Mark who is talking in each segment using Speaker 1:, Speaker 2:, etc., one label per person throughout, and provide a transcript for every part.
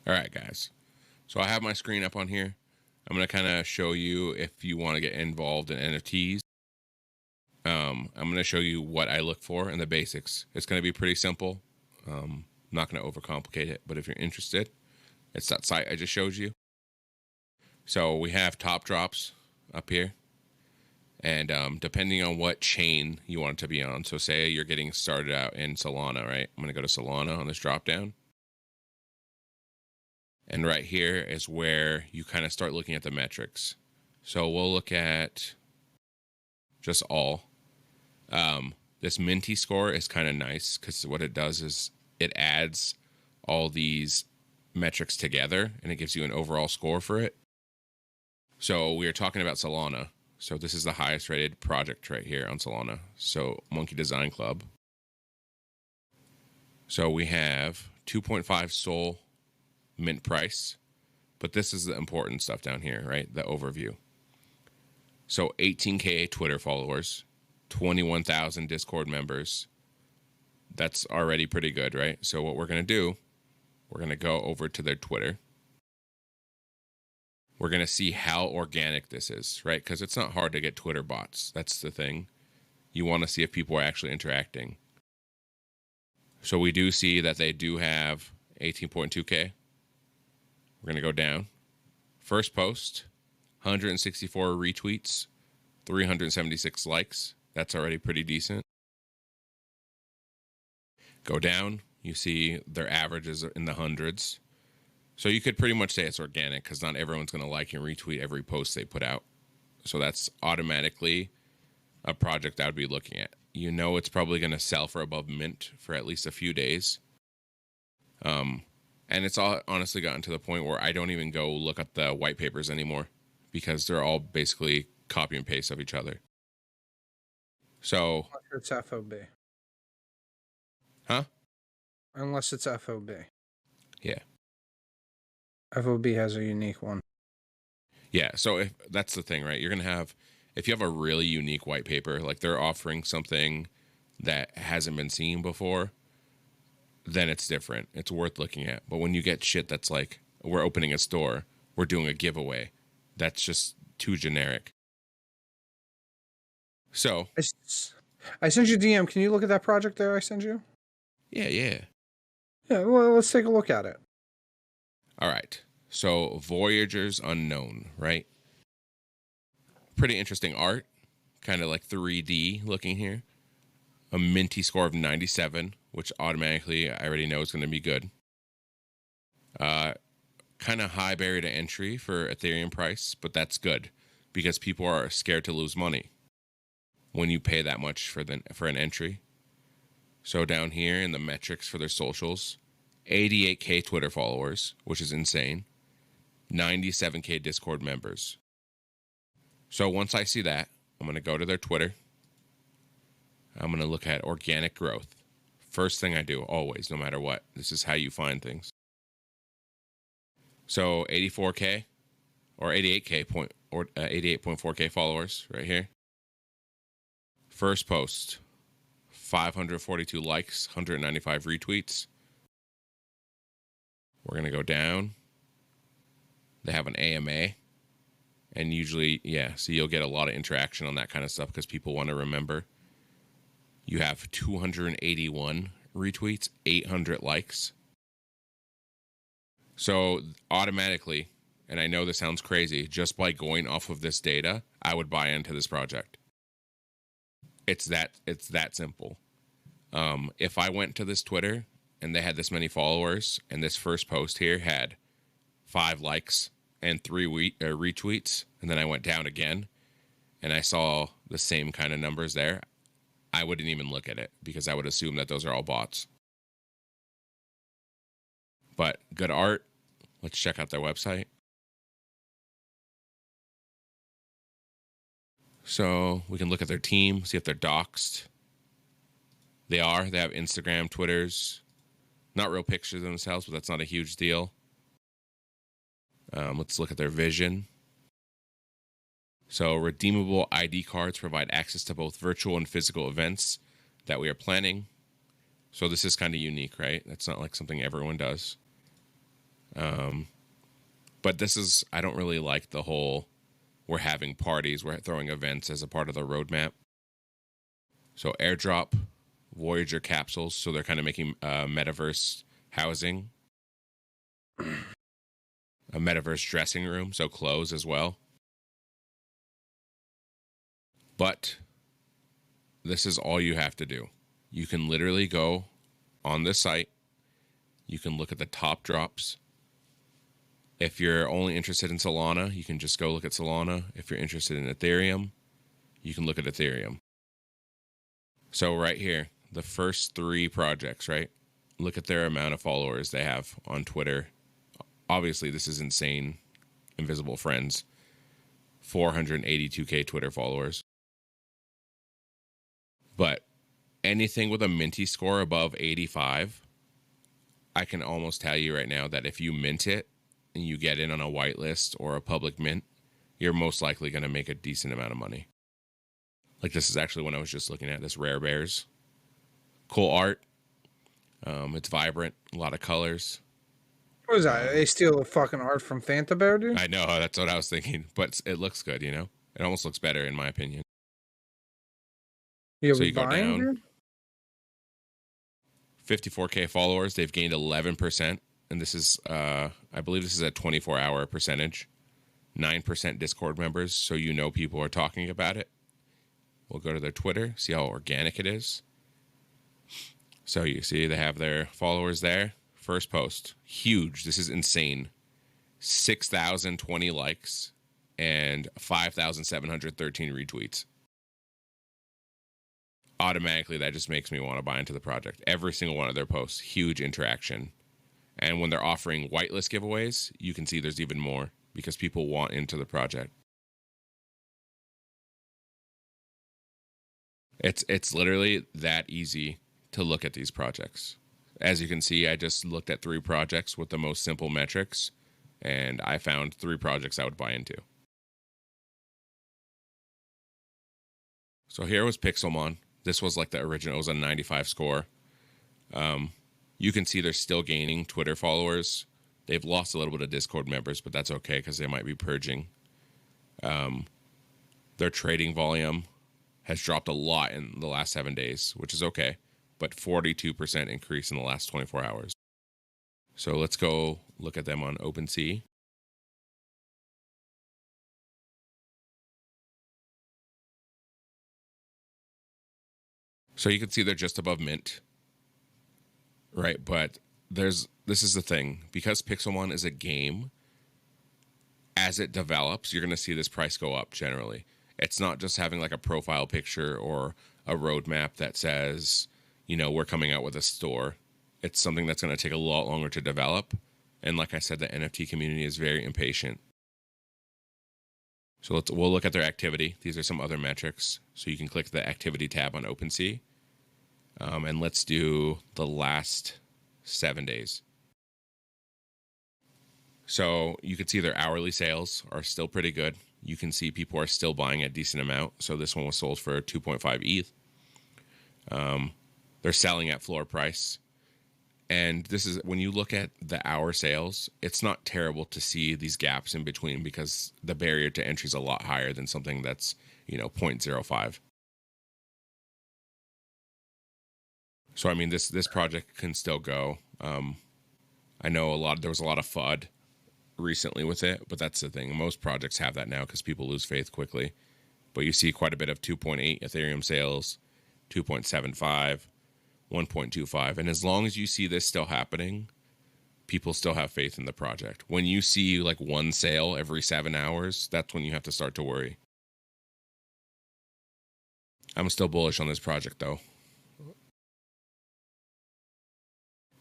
Speaker 1: All right, guys. So I have my screen up on here. I'm going to kind of show you if you want to get involved in NFTs. I'm going to show you what I look for and the basics. It's going to be pretty simple. I'm not going to overcomplicate it, but if you're interested, it's that site I just showed you. So we have top drops up here. And depending on what chain you want it to be on. So say you're getting started out in Solana, right? I'm going to go to Solana on this drop down. And right here is where you kind of start looking at the metrics. So we'll look at just all. This Minty score is kind of nice because what it does is it adds all these metrics together and it gives you an overall score for it. So we are talking about Solana. So this is the highest rated project right here on Solana. So Monkey Design Club. So we have 2.5 Sol mint price, but this is the important stuff down here, right? The overview. So 18K Twitter followers, 21,000 Discord members. That's already pretty good, right? So what we're going to do, we're going to go over to their Twitter. We're going to see how organic this is, right? Because it's not hard to get Twitter bots. That's the thing. You want to see if people are actually interacting. So we do see that they do have 18.2K. We're going to go down. First post, 164 retweets, 376 likes. That's already pretty decent. Go down, you see their averages in the hundreds. So you could pretty much say it's organic because not everyone's going to like and retweet every post they put out. So that's automatically a project I would be looking at. You know it's probably going to sell for above mint for at least a few days. And it's all honestly gotten to the point where I don't even go look at the white papers anymore because they're all basically copy and paste of each other. So
Speaker 2: it's FOB.
Speaker 1: Huh?
Speaker 2: Unless it's FOB.
Speaker 1: Yeah.
Speaker 2: FOB has a unique one.
Speaker 1: Yeah, so if that's the thing, right? You're going to have, if you have a really unique white paper, like they're offering something that hasn't been seen before, then it's different. It's worth looking at. But when you get shit that's like, we're opening a store, we're doing a giveaway, that's just too generic. So
Speaker 2: I sent you DM. Can you look at that project there I sent you?
Speaker 1: Yeah.
Speaker 2: Yeah, well, let's take a look at it.
Speaker 1: All right. So Voyagers Unknown, right? Pretty interesting art. Kind of like 3D looking here. A minty score of 97, which automatically I already know is going to be good. Kind of high barrier to entry for Ethereum price, but that's good because people are scared to lose money when you pay that much for an entry. So down here in the metrics for their socials, 88K Twitter followers, which is insane. 97K Discord members. So once I see that, I'm going to go to their Twitter. I'm going to look at organic growth. First thing I do, always, no matter what. This is how you find things. So 84K or 88K or 88.4K followers right here. First post, 542 likes, 195 retweets. We're going to go down. They have an AMA. And usually, so you'll get a lot of interaction on that kind of stuff because people want to remember. You have 281 retweets, 800 likes. So automatically, and I know this sounds crazy, just by going off of this data, I would buy into this project. It's that simple. If I went to this Twitter and they had this many followers and this first post here had 5 likes and 3 retweets, and then I went down again and I saw the same kind of numbers there, I wouldn't even look at it because I would assume that those are all bots. But good art. Let's check out their website. So we can look at their team, see if they're doxed. They have Instagram, Twitters, not real pictures of themselves, but that's not a huge deal. Let's look at their vision. So redeemable ID cards provide access to both virtual and physical events that we are planning. So this is kind of unique, right? That's not like something everyone does. But I don't really like the whole, we're having parties, we're throwing events as a part of the roadmap. So airdrop, Voyager capsules, so they're kind of making metaverse housing, a metaverse dressing room, so clothes as well. But this is all you have to do. You can literally go on this site. You can look at the top drops. If you're only interested in Solana, you can just go look at Solana. If you're interested in Ethereum, you can look at Ethereum. So right here, the first 3 projects, right? Look at their amount of followers they have on Twitter. Obviously, this is insane. Invisible Friends, 482K Twitter followers. But anything with a Minty score above 85, I can almost tell you right now that if you mint it and you get in on a whitelist or a public mint, you're most likely going to make a decent amount of money. Like this is actually when I was just looking at this Rare Bears. Cool art. It's vibrant, a lot of colors.
Speaker 2: What is that? They steal the fucking art from Fanta Bear, dude?
Speaker 1: I know, that's what I was thinking, but it looks good, you know? It almost looks better in my opinion.
Speaker 2: Yeah,
Speaker 1: So
Speaker 2: we
Speaker 1: you go
Speaker 2: buying,
Speaker 1: down.
Speaker 2: dude?
Speaker 1: 54K followers, they've gained 11%, and this is I believe this is a 24-hour percentage. 9% Discord members, so you know people are talking about it. We'll go to their Twitter, see how organic it is. So you see they have their followers there. First post, huge. This is insane. 6,020 likes and 5,713 retweets. Automatically, that just makes me want to buy into the project. Every single one of their posts, huge interaction. And when they're offering whitelist giveaways, you can see there's even more because people want into the project. It's literally that easy to look at these projects. As you can see, I just looked at 3 projects with the most simple metrics, and I found 3 projects I would buy into. So here was Pixelmon. This was like the original. It was a 95 score. You can see they're still gaining Twitter followers. They've lost a little bit of Discord members, but that's okay because they might be purging. Their trading volume has dropped a lot in the last 7 days, which is okay, but 42% increase in the last 24 hours. So let's go look at them on OpenSea. So you can see they're just above mint, right? But this is the thing, because Pixelmon is a game, as it develops, you're going to see this price go up generally. It's not just having like a profile picture or a roadmap that says, you know, we're coming out with a store. It's something that's going to take a lot longer to develop. And like I said, the NFT community is very impatient. So we'll look at their activity. These are some other metrics. So you can click the activity tab on OpenSea. And let's do the last 7 days. So you can see their hourly sales are still pretty good. You can see people are still buying a decent amount. So this one was sold for 2.5 ETH. They're selling at floor price. And this is, when you look at the hour sales, it's not terrible to see these gaps in between because the barrier to entry is a lot higher than something that's, 0.05. So, I mean, this project can still go. I know there was a lot of FUD recently with it, but that's the thing. Most projects have that now because people lose faith quickly. But you see quite a bit of 2.8 Ethereum sales, 2.75, 1.25. And as long as you see this still happening, people still have faith in the project. When you see like one sale every 7 hours, that's when you have to start to worry. I'm still bullish on this project though.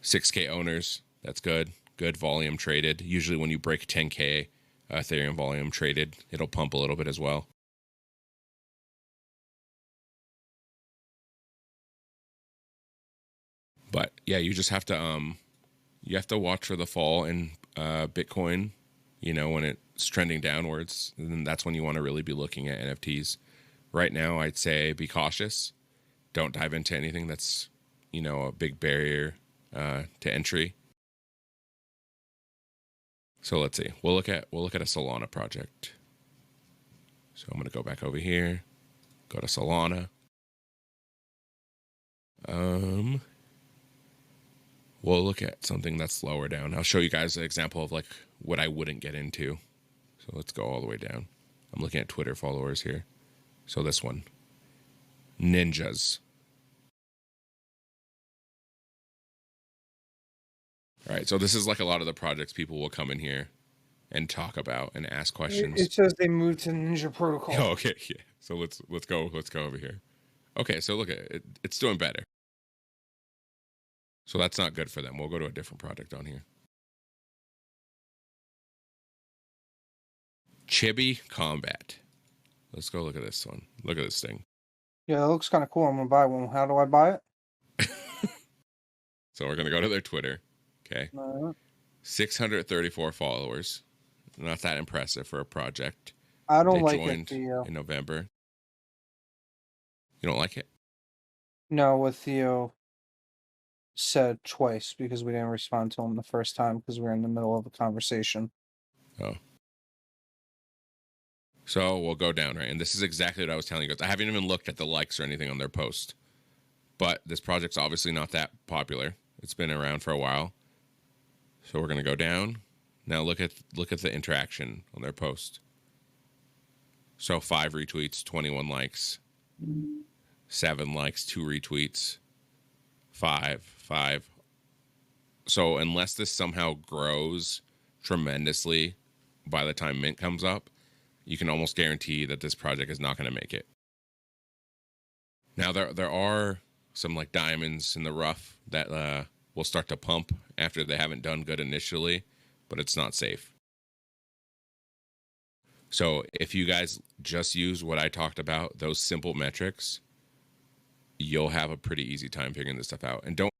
Speaker 1: 6K owners, that's good. Good volume traded. Usually when you break 10K Ethereum volume traded, it'll pump a little bit as well. But yeah, you just have to watch for the fall in Bitcoin, when it's trending downwards, and then that's when you want to really be looking at NFTs. Right now, I'd say be cautious. Don't dive into anything that's, a big barrier to entry. So let's see. We'll look at a Solana project. So I'm gonna go back over here, go to Solana. We'll look at something that's lower down. I'll show you guys an example of like what I wouldn't get into. So let's go all the way down. I'm looking at Twitter followers here. So this one, ninjas. All right, so this is like a lot of the projects people will come in here and talk about and ask questions.
Speaker 2: It says they moved to Ninja Protocol.
Speaker 1: Oh, okay, yeah. So let's go over here. Okay, so look at it. It's doing better. So that's not good for them. We'll go to a different project on here. Chibi Combat. Let's go look at this one. Look at this thing.
Speaker 2: Yeah, that looks kind of cool. I'm gonna buy one. How do I buy it?
Speaker 1: So we're gonna go to their Twitter. Okay. 634 followers. Not that impressive for a project.
Speaker 2: I don't
Speaker 1: They
Speaker 2: like
Speaker 1: joined
Speaker 2: it, Theo.
Speaker 1: in November. You don't like it?
Speaker 2: No, what Theo said twice because we didn't respond to him the first time because we were in the middle of a conversation.
Speaker 1: Oh. So we'll go down, right? And this is exactly what I was telling you guys. I haven't even looked at the likes or anything on their post. But this project's obviously not that popular. It's been around for a while. So we're going to go down. Now look at the interaction on their post. So 5 retweets, 21 likes, 7 likes, 2 retweets, 5. So unless this somehow grows tremendously by the time mint comes up, you can almost guarantee that this project is not going to make it. Now there are some like diamonds in the rough that will start to pump after they haven't done good initially, but it's not safe. So if you guys just use what I talked about, those simple metrics, you'll have a pretty easy time figuring this stuff out. And don't